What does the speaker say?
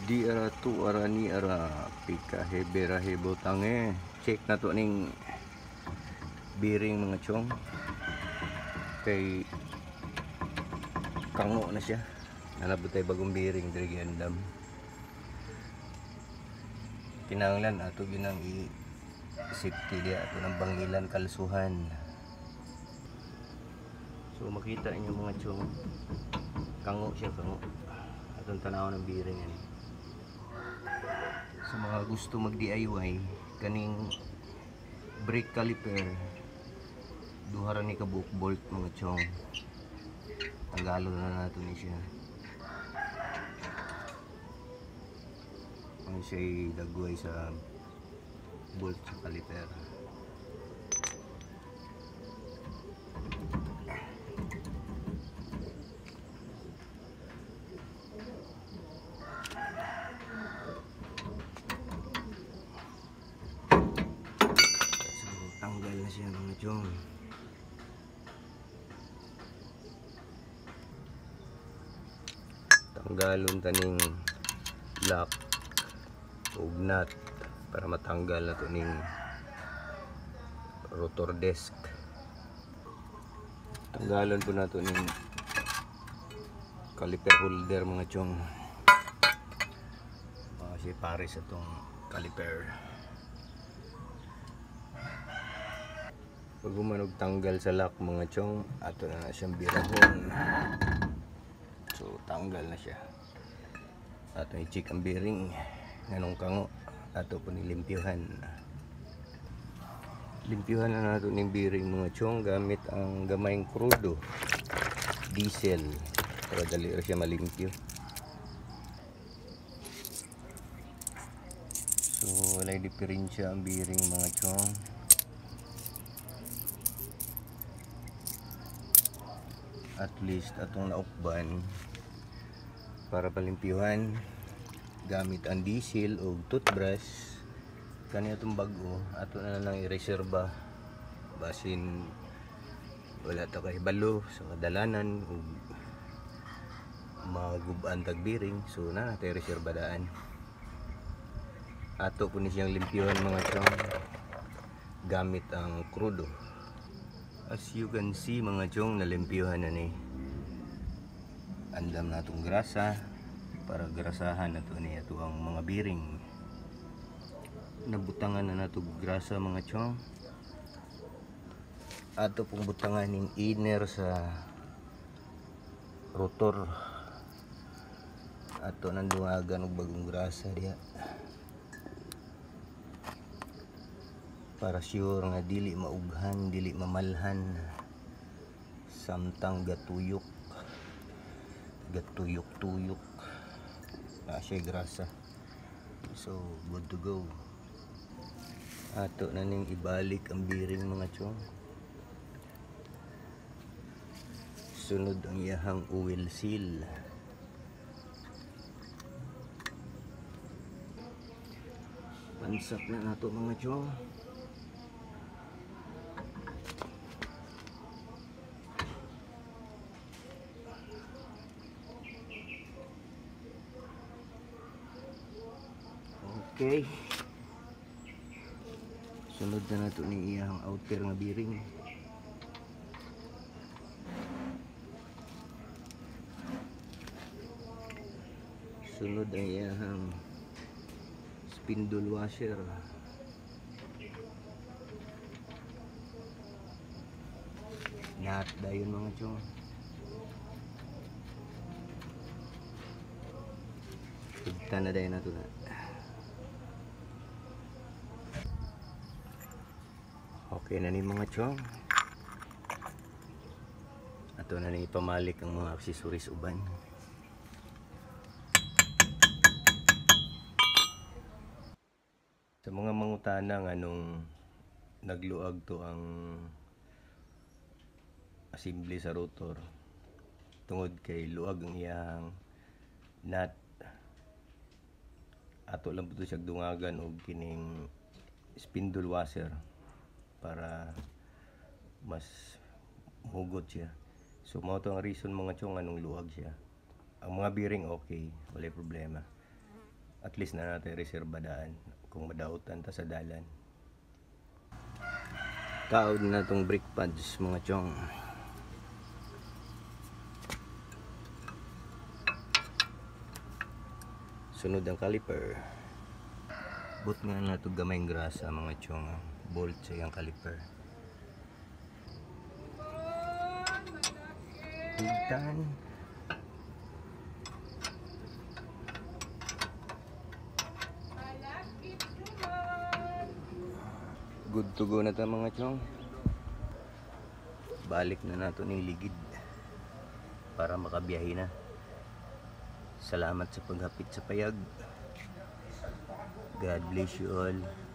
Di ara tu ara ni ara pika hebera hebotange check na to ning bearing mga chong kay kango na siya nalabot tay bagong bearing diri giandam kinahanglan ato ginang i safety dia ato ng bangilan kalsuhan. So makita niyo mga chong kango siya kango atong tanaw ng bearing ani. Sa mga gusto mag DIY kaning brake caliper duha ra ni ka bolt mga chong tanggalon na nato ni siya ang siya'y dagway sa bolt sa caliper. Tanggal na siya mga chong. Tanggalon taning lock ug nut para matanggal na to ning rotor disc. Tanggalon po nato ning caliper holder mga chong. Kasi pare sa tong caliper. Pag gumanog tanggal sa lock mga chong, ato na siyang birahon. So tanggal na siya. Ato i-check ang bearing nganong kango, ato po nilimpyuhan. Limpyuhan na nato ning bearing mga chong gamit ang gamayng krudo diesel para dali ra siya malimpyo. So walay diferensya ang bearing mga chong. At least atong naukban para palimpyuhan gamit ang diesel o toothbrush kani atong bag-o ato na lang i-reserba basin wala ta kay balo sa kadalanan ug magub-an tag bearing, so na natin reserba daan. Ato po ni siyang limpyuhan mga chong gamit ang krudo. As you can see mga chong, nalimpyuhan na ni. Andam na itong grasa para grasahan na ito ni ito ang mga bearing. Nabutangan na na ito grasa mga chong. Ato pong butangan ng inner sa rotor. Ato nandungagan og bagong grasa diya. Para sure nga dili maughan, dili mamalhan, samtang gatuyok na siya grasa. So good to go. Ato na ning ibalik ang bearing mga chong. Sunod ang iyahang oil seal. Pansak na nato mga chong. Okay. Sunod na nato ni iyang outer nga bearing. Sunod ang iyang spindle washer. Nut dayon mga chong. Tugtan na dayon nato na. Okay na ni mga chong. Ato na ni pamalik ang mga accessories uban. Sa mga mangutana nga nung nagluag to ang assembly sa rotor tungod kay luag ang iyang nut, ato lang po siya dungagan og kining spindle washer para mas hugot siya. So mao to ang reason mga chong anong luag siya. Ang mga bearing okay, wala problema. At least na natin reserba daan kung madautan ta sa dalan. Taod na tong brake pads mga chong. Sunod ang caliper. But nga na ito gamayng grasa mga chong. Bolt sa yung caliper. Higtan. Good to go na ito mga chong. Balik na nato ng ligid para makabiyahe na. Salamat sa paghapit sa payag. God bless you all.